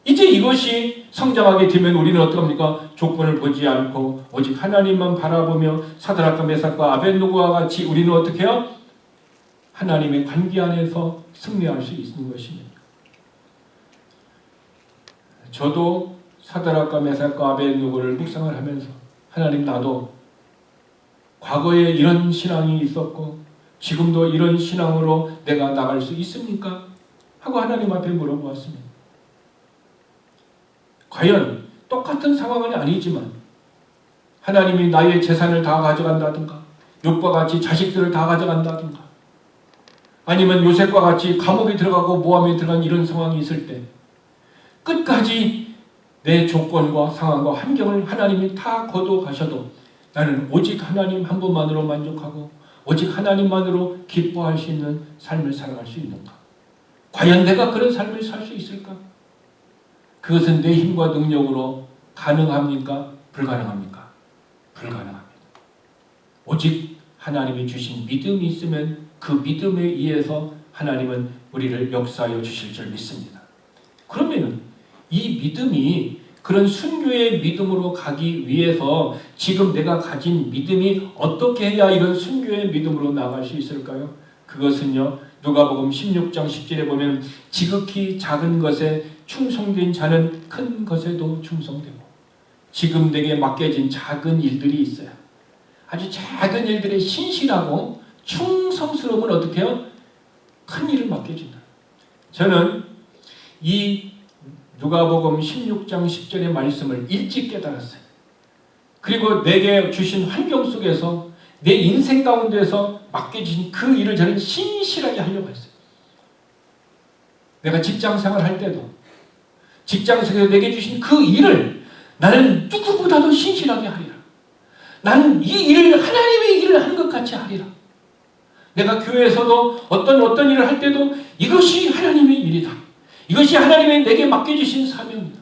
이제 이것이 성장하게 되면 우리는 어떡합니까? 조건을 보지 않고 오직 하나님만 바라보며 사드락과 메삭과 아벳노고와 같이 우리는 어떻게 해요? 하나님의 관계 안에서 승리할 수 있는 것입니다. 저도 사드락과 메삭과 아벳노고를 묵상을 하면서 하나님 나도 과거에 이런 신앙이 있었고 지금도 이런 신앙으로 내가 나갈 수 있습니까? 하고 하나님 앞에 물어보았습니다. 과연 똑같은 상황은 아니지만 하나님이 나의 재산을 다 가져간다든가 욥과 같이 자식들을 다 가져간다든가 아니면 요셉과 같이 감옥에 들어가고 모함에 들어간 이런 상황이 있을 때 끝까지 내 조건과 상황과 환경을 하나님이 다 거둬가셔도 나는 오직 하나님 한 분만으로 만족하고 오직 하나님만으로 기뻐할 수 있는 삶을 살아갈 수 있는가? 과연 내가 그런 삶을 살 수 있을까? 그것은 내 힘과 능력으로 가능합니까? 불가능합니까? 불가능합니다. 오직 하나님이 주신 믿음이 있으면 그 믿음에 의해서 하나님은 우리를 역사하여 주실 줄 믿습니다. 그러면 이 믿음이 그런 순교의 믿음으로 가기 위해서 지금 내가 가진 믿음이 어떻게 해야 이런 순교의 믿음으로 나아갈 수 있을까요? 그것은요, 누가복음 16장 10절에 보면 지극히 작은 것에 충성된 자는 큰 것에도 충성되고 지금 내게 맡겨진 작은 일들이 있어요. 아주 작은 일들에 신실하고 충성스러움은 어떻게 해요? 큰 일을 맡겨준다. 저는 이 누가복음 16장 10절의 말씀을 일찍 깨달았어요. 그리고 내게 주신 환경 속에서 내 인생 가운데서 맡겨주신 그 일을 저는 신실하게 하려고 했어요. 내가 직장생활 할 때도 직장에서 내게 주신 그 일을 나는 누구보다도 신실하게 하리라. 나는 이 일을 하나님의 일을 하는 것 같이 하리라. 내가 교회에서도 어떤 일을 할 때도 이것이 하나님의 일이다. 이것이 하나님이 내게 맡겨주신 사명이다.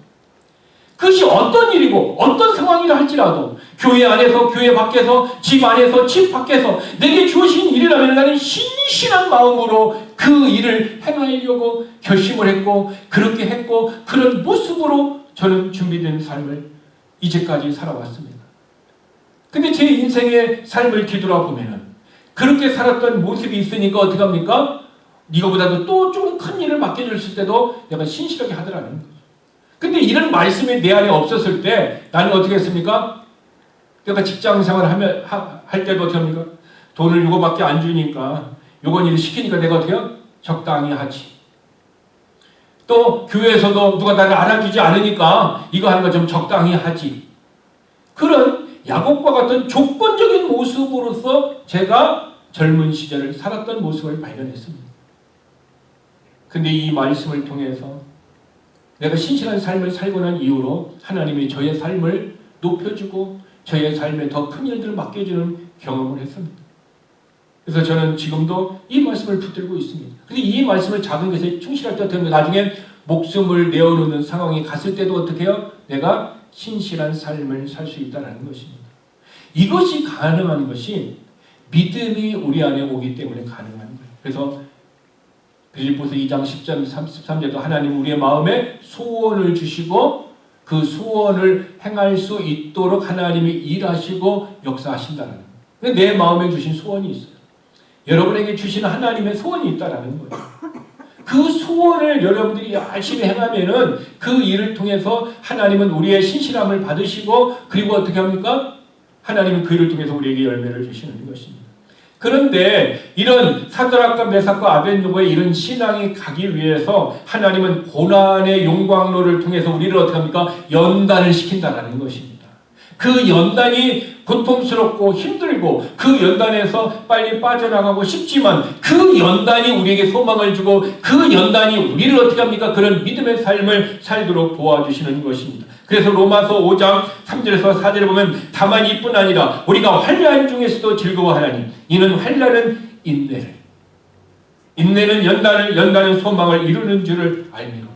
그것이 어떤 일이고 어떤 상황이라 할지라도 교회 안에서 교회 밖에서 집 안에서 집 밖에서 내게 주어진 일이라면 나는 신실한 마음으로 그 일을 행하려고 결심을 했고 그렇게 했고 그런 모습으로 저는 준비된 삶을 이제까지 살아왔습니다. 근데 제 인생의 삶을 뒤돌아보면은 그렇게 살았던 모습이 있으니까 어떻게 합니까? 이거보다도 또 좀 큰 일을 맡겨줬을 때도 내가 신실하게 하더라는 거죠. 근데 이런 말씀이 내 안에 없었을 때 나는 어떻게 했습니까? 내가 직장생활을 할 때도 어떻게 합니까? 돈을 요거밖에 안 주니까 요건 일을 시키니까 내가 어떻게 해요? 적당히 하지. 또 교회에서도 누가 나를 알아주지 않으니까 이거 하는 거 좀 적당히 하지. 그런 야곱과 같은 조건적인 모습으로서 제가 젊은 시절을 살았던 모습을 발견했습니다. 근데 이 말씀을 통해서 내가 신실한 삶을 살고 난 이후로 하나님이 저의 삶을 높여주고 저의 삶에 더 큰 일들을 맡겨주는 경험을 했습니다. 그래서 저는 지금도 이 말씀을 붙들고 있습니다. 근데 이 말씀을 작은 것에 충실할 때 어떻게 하면 나중에 목숨을 내어놓는 상황이 갔을 때도 어떻게 해요? 내가 신실한 삶을 살 수 있다는 것입니다. 이것이 가능한 것이 믿음이 우리 안에 오기 때문에 가능한 거예요. 그래서 빌립보서 2장 10절 33절도 하나님 우리의 마음에 소원을 주시고 그 소원을 행할 수 있도록 하나님이 일하시고 역사하신다는 거예요. 근데 내 마음에 주신 소원이 있어요. 여러분에게 주시는 하나님의 소원이 있다는 거예요. 그 소원을 여러분들이 열심히 행하면은 그 일을 통해서 하나님은 우리의 신실함을 받으시고 그리고 어떻게 합니까? 하나님은 그 일을 통해서 우리에게 열매를 주시는 것입니다. 그런데 이런 사드락과 메삭과 아벳느고의 이런 신앙이 가기 위해서 하나님은 고난의 용광로를 통해서 우리를 어떻게 합니까? 연단을 시킨다는 것입니다. 그 연단이 고통스럽고 힘들고 그 연단에서 빨리 빠져나가고 싶지만 그 연단이 우리에게 소망을 주고 그 연단이 우리를 어떻게 합니까? 그런 믿음의 삶을 살도록 도와주시는 것입니다. 그래서 로마서 5장 3절에서 4절에 보면 다만 이뿐 아니라 우리가 환난 중에서도 즐거워하나니 이는 환난은 인내는 연단은 소망을 이루는 줄을 알미노라.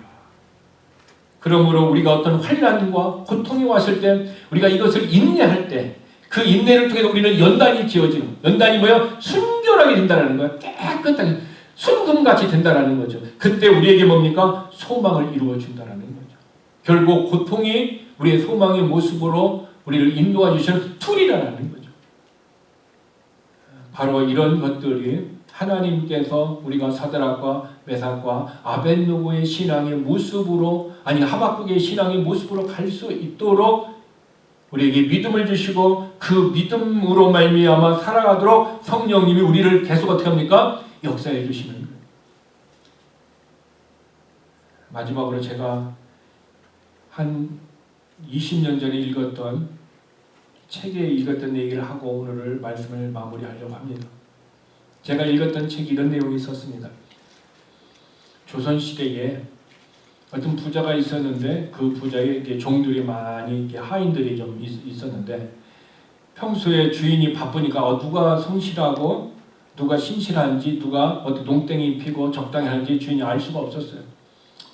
그러므로 우리가 어떤 환난과 고통이 왔을 때 우리가 이것을 인내할 때 그 인내를 통해서 우리는 연단이 지어지는 연단이 뭐예요? 순결하게 된다는 거예요. 깨끗하게 순금같이 된다는 거죠. 그때 우리에게 뭡니까? 소망을 이루어 준다는 거죠. 결국 고통이 우리의 소망의 모습으로 우리를 인도해 주시는 툴이라는 거죠. 바로 이런 것들이 하나님께서 우리가 사드락과 메삭과 아벳느고의 신앙의 모습으로 아니 하박국의 신앙의 모습으로 갈 수 있도록 우리에게 믿음을 주시고 그 믿음으로 말미암아 살아가도록 성령님이 우리를 계속 어떻게 합니까? 역사해 주시는 거예요. 마지막으로 제가 한 20년 전에 읽었던 책에 읽었던 얘기를 하고 오늘을 말씀을 마무리하려고 합니다. 제가 읽었던 책에 이런 내용이 있었습니다. 조선시대에 어떤 부자가 있었는데 그 부자에게 종들이 많이 하인들이 좀 있었는데 평소에 주인이 바쁘니까 누가 성실하고 누가 신실한지 누가 어떤 농땡이 피고 적당히 하는지 주인이 알 수가 없었어요.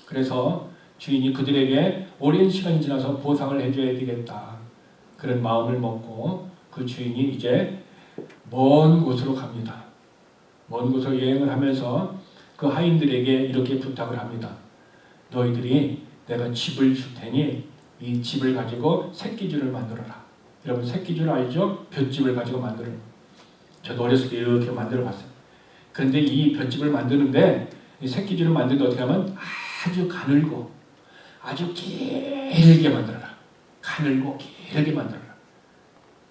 그래서 주인이 그들에게 오랜 시간이 지나서 보상을 해줘야 되겠다. 그런 마음을 먹고 그 주인이 이제 먼 곳으로 갑니다. 먼 곳으로 여행을 하면서 그 하인들에게 이렇게 부탁을 합니다. 너희들이 내가 집을 줄 테니 이 집을 가지고 새끼줄을 만들어라. 여러분 새끼줄 알죠? 볏집을 가지고 만드는 거. 저도 어렸을 때 이렇게 만들어 봤어요. 그런데 이 볏집을 만드는데 이 새끼줄을 만드는데 어떻게 하면 아주 가늘고 아주 길게 만들어라. 가늘고 길게 만들어라.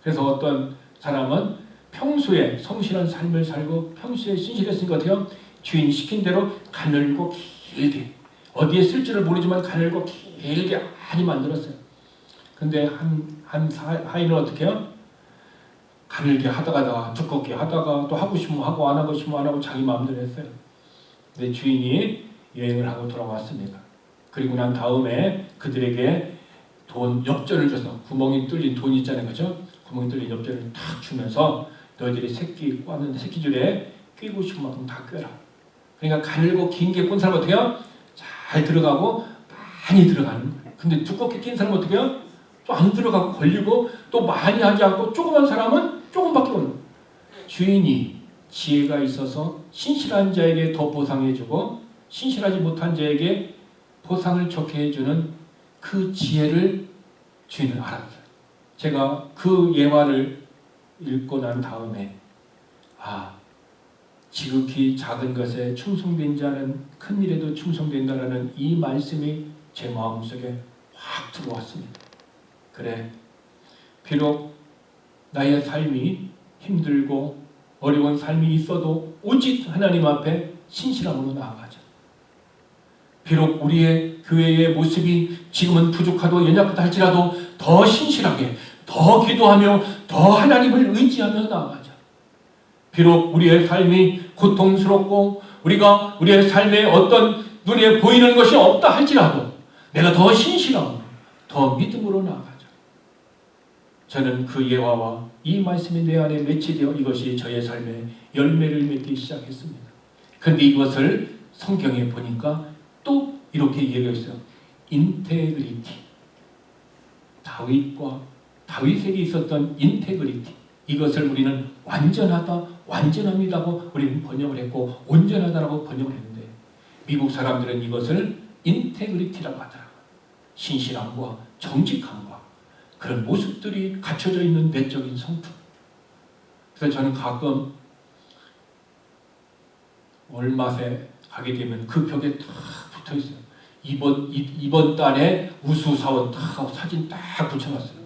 그래서 어떤 사람은 평소에 성실한 삶을 살고 평소에 신실했으니까 어때요? 주인이 시킨 대로 가늘고 길게 어디에 쓸지를 모르지만 가늘고 길게 많이 만들었어요. 근데 한 하인은 어떻게 해요? 가늘게 하다가 두껍게 하다가 또 하고 싶으면 하고 안 하고 싶으면 안 하고 자기 마음대로 했어요. 근데 주인이 여행을 하고 돌아왔습니다. 그리고 난 다음에 그들에게 돈 엽전을 줘서 구멍이 뚫린 돈 있잖아요. 그죠? 구멍이 뚫린 엽전을 탁 주면서 너희들이 새끼 꽈는데 새끼줄에 끼고 싶은 만큼 다 꿰라. 그러니까 가늘고 긴 게 꼰 사람 어떻게 해요? 잘 들어가고 많이 들어가는 거예요. 근데 두껍게 낀 사람 어떻게 해요? 또 안 들어가고 걸리고 또 많이 하지 않고 조그만 사람은 조금밖에 없는 거예요. 주인이 지혜가 있어서 신실한 자에게 더 보상해주고 신실하지 못한 자에게 보상을 적게 해주는 그 지혜를 주인은 알았어요. 제가 그 예화를 읽고 난 다음에 지극히 작은 것에 충성된 자는 큰 일에도 충성된다라는 이 말씀이 제 마음속에 확 들어왔습니다. 그래, 비록 나의 삶이 힘들고 어려운 삶이 있어도 오직 하나님 앞에 신실함으로 나아가자. 비록 우리의 교회의 모습이 지금은 부족하고 연약하다 할지라도 더 신실하게, 더 기도하며 더 하나님을 의지하며 나아가자. 비록 우리의 삶이 고통스럽고 우리가 우리의 삶에 어떤 눈에 보이는 것이 없다 할지라도 내가 더 신실함으로, 더 믿음으로 나아가자. 저는 그 예화와 이 말씀이 내 안에 매치되어 이것이 저의 삶에 열매를 맺기 시작했습니다. 그런데 이것을 성경에 보니까 또 이렇게 얘기했어요. 인테그리티. 다윗에게 있었던 인테그리티. 이것을 우리는 완전하다, 완전합니다고 우리는 번역을 했고 온전하다라고 번역을 했는데 미국 사람들은 이것을 인테그리티라고 하더라고요. 신실함과 정직함과 그런 모습들이 갖춰져 있는 내적인 성품. 그래서 저는 가끔 월마트에 가게 되면 그 벽에 딱 붙어 있어요. 이번 달에 우수사원 딱 사진 딱 붙여놨어요.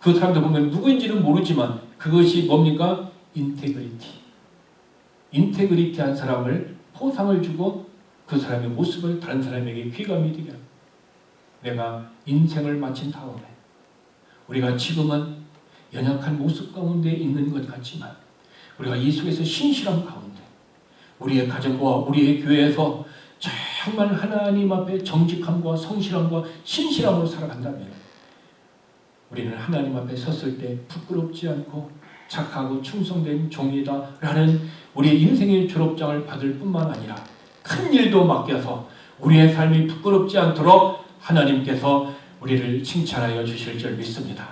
그 사람들 보면 누구인지는 모르지만 그것이 뭡니까? 인테그리티. 인테그리티한 사람을 포상을 주고 그 사람의 모습을 다른 사람에게 귀감이 되게 합니다. 내가 인생을 마친 다음에 우리가 지금은 연약한 모습 가운데 있는 것 같지만 우리가 이 속에서 신실한 가운데 우리의 가정과 우리의 교회에서 정말 하나님 앞에 정직함과 성실함과 신실함으로 살아간다면 우리는 하나님 앞에 섰을 때 부끄럽지 않고 착하고 충성된 종이다 라는 우리의 인생의 졸업장을 받을 뿐만 아니라 큰 일도 맡겨서 우리의 삶이 부끄럽지 않도록 하나님께서 우리를 칭찬하여 주실 줄 믿습니다.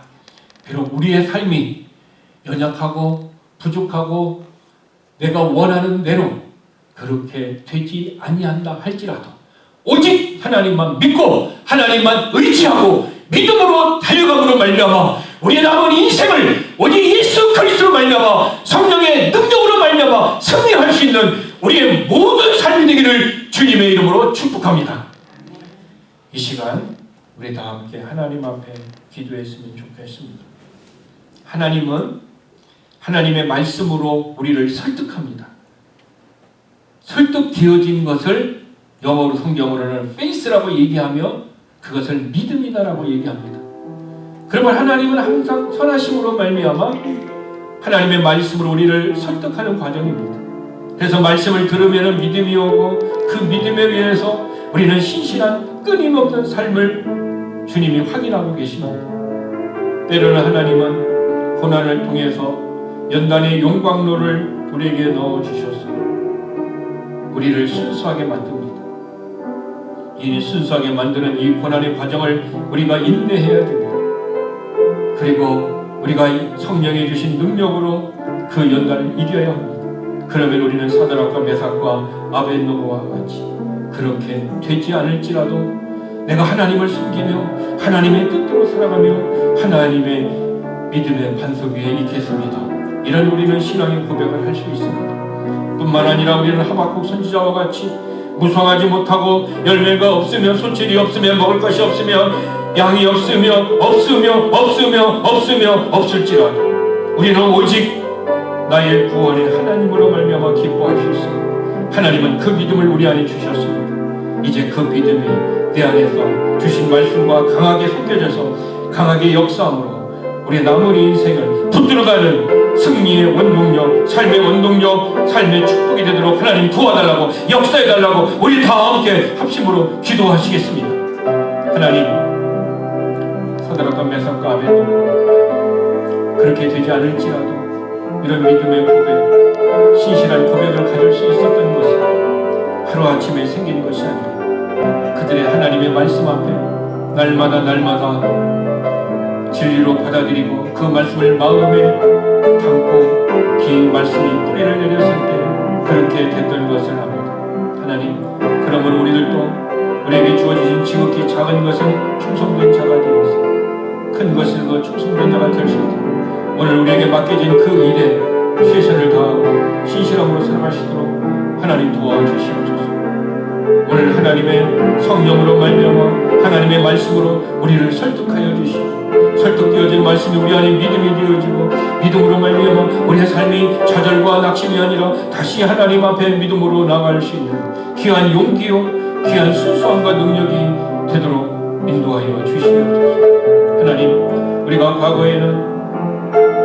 비록 우리의 삶이 연약하고 부족하고 내가 원하는 대로 그렇게 되지 아니한다 할지라도 오직 하나님만 믿고 하나님만 의지하고 믿음으로 달려감으로 말미암아 우리의 남은 인생을 오직 예수 그리스도로 말미암아 성령의 능력으로 말미암아 승리할 수 있는 우리의 모든 삶이 되기를 주님의 이름으로 축복합니다. 이 시간 우리 다 함께 하나님 앞에 기도했으면 좋겠습니다. 하나님은 하나님의 말씀으로 우리를 설득합니다. 설득되어진 것을 영어로 성경으로는 faith라고 얘기하며 그것을 믿음이다라고 얘기합니다. 그러면 하나님은 항상 선하심으로 말미암아 하나님의 말씀으로 우리를 설득하는 과정입니다. 그래서 말씀을 들으면 믿음이 오고 그 믿음에 의해서 우리는 신실한 끊임없는 삶을 주님이 확인하고 계십니다. 때로는 하나님은 고난을 통해서 연단의 용광로를 우리에게 넣어주셔서 우리를 순수하게 만듭니다. 이 순수하게 만드는 이 고난의 과정을 우리가 인내해야 됩니다. 그리고 우리가 성령이 주신 능력으로 그 연단을 이겨야 합니다. 그러면 우리는 사드락과 메삭과 아벳노고와 같이 그렇게 되지 않을지라도 내가 하나님을 섬기며 하나님의 뜻대로 살아가며 하나님의 믿음의 반석 위에 있겠습니다. 이런 우리는 신앙의 고백을 할 수 있습니다. 뿐만 아니라 우리는 하박국 선지자와 같이 무성하지 못하고 열매가 없으며 소출이 없으며 먹을 것이 없으며 양이 없을지라도 우리는 오직 나의 구원의 하나님으로 말미암아 기뻐할 수 있습니다. 하나님은 그 믿음을 우리 안에 주셨습니다. 이제 그 믿음이 내 안에서 주신 말씀과 강하게 섞여져서 강하게 역사함으로 우리 남은 인생을 붙들어가는 승리의 원동력, 삶의 원동력, 삶의 축복이 되도록 하나님 도와달라고 역사해달라고 우리 다 함께 합심으로 기도하시겠습니다. 하나님, 사드락과 메삭과 아벳노고 그렇게 되지 않을지라도 이런 믿음의 고백, 신실한 고백을 가질 수 있었던 것은 하루아침에 생긴 것이 아니라 그들의 하나님의 말씀 앞에 날마다 진리로 받아들이고 그 말씀을 마음에 담고 그 말씀이 뿌리를 내렸을 때 그렇게 됐던 것을 압니다. 하나님, 그러므로 우리들도 우리에게 주어지신 지극히 작은 것은 충성된 자가 되어서 큰 것을 그 충성된 자가 될 수 있도록 오늘 우리에게 맡겨진 그 일에 최선을 다하고 신실함으로 살아가시도록 하나님 도와주시옵소서. 오늘 하나님의 성령으로 말미암아 하나님의 말씀으로 우리를 설득하여 주시고 설득되어진 말씀이 우리 안에 믿음이 되어지고 믿음으로 말미암아 우리의 삶이 좌절과 낙심이 아니라 다시 하나님 앞에 믿음으로 나아갈 수 있는 귀한 용기요 귀한 순수함과 능력이 되도록 인도하여 주시옵소서. 하나님, 우리가 과거에는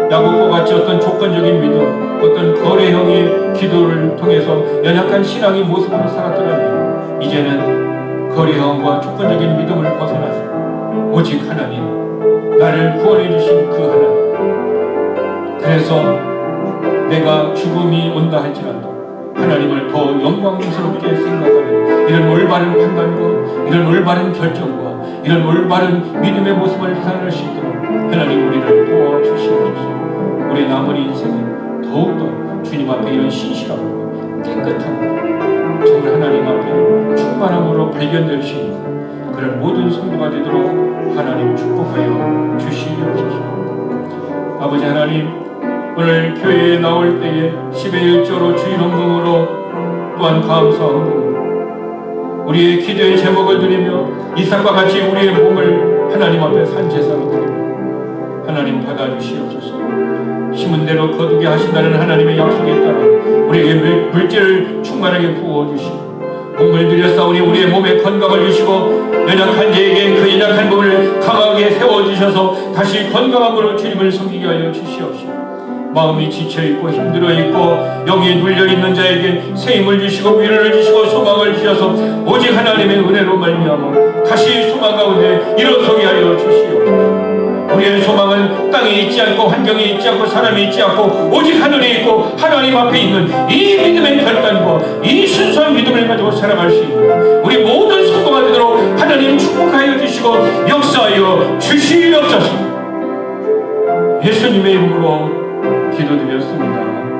야곱과 같이 어떤 조건적인 믿음, 어떤 거래형의 기도를 통해서 연약한 신앙의 모습으로 살았더라면 이제는 거래형과 조건적인 믿음을 벗어나서 오직 하나님, 나를 구원해 주신 그 하나님, 그래서 내가 죽음이 온다 할지라도 하나님을 더 영광스럽게 생각하는 이런 올바른 판단과 이런 올바른 결정과 이런 올바른 믿음의 모습을 살아갈 수 있도록 하나님 우리를 도와주시옵소서. 우리의 남은 인생은 더욱더 주님 앞에 이런 신실함과 깨끗함과 정말 하나님 앞에 충만함으로 발견될 수 있는 그런 모든 성도가 되도록 하나님 축복하여 주시옵소서. 아버지 하나님, 오늘 교회에 나올 때에 10의 1조로 주일헌금으로 또한 감사하고 우리의 기도의 제목을 드리며 이삭과 같이 우리의 몸을 하나님 앞에 산제사로 드리며 하나님 받아주시옵소서. 심은 대로 거두게 하신다는 하나님의 약속에 따라 우리에게 물질을 충만하게 부어주시고 몸을 들여싸우니 우리의 몸에 건강을 주시고 연약한 자에게 그 연약한 몸을 강하게 세워주셔서 다시 건강함으로 주님을 섬기게 하여 주시옵시고 마음이 지쳐있고 힘들어있고 영이 눌려있는 자에게 새 힘을 주시고 위로를 주시고 소망을 주셔서 오직 하나님의 은혜로 말미암아 다시 소망 가운데 일어서게 하여 주시옵소서. 우리의 소망은 땅에 있지 않고 환경에 있지 않고 사람이 있지 않고 오직 하늘에 있고 하나님 앞에 있는 이 믿음의 결단과 이 순수한 믿음을 가지고 살아갈 수 있는 우리 모든 성도가 되도록 하나님 축복하여 주시고 역사하여 주시옵소서. 예수님의 이름으로 기도드렸습니다.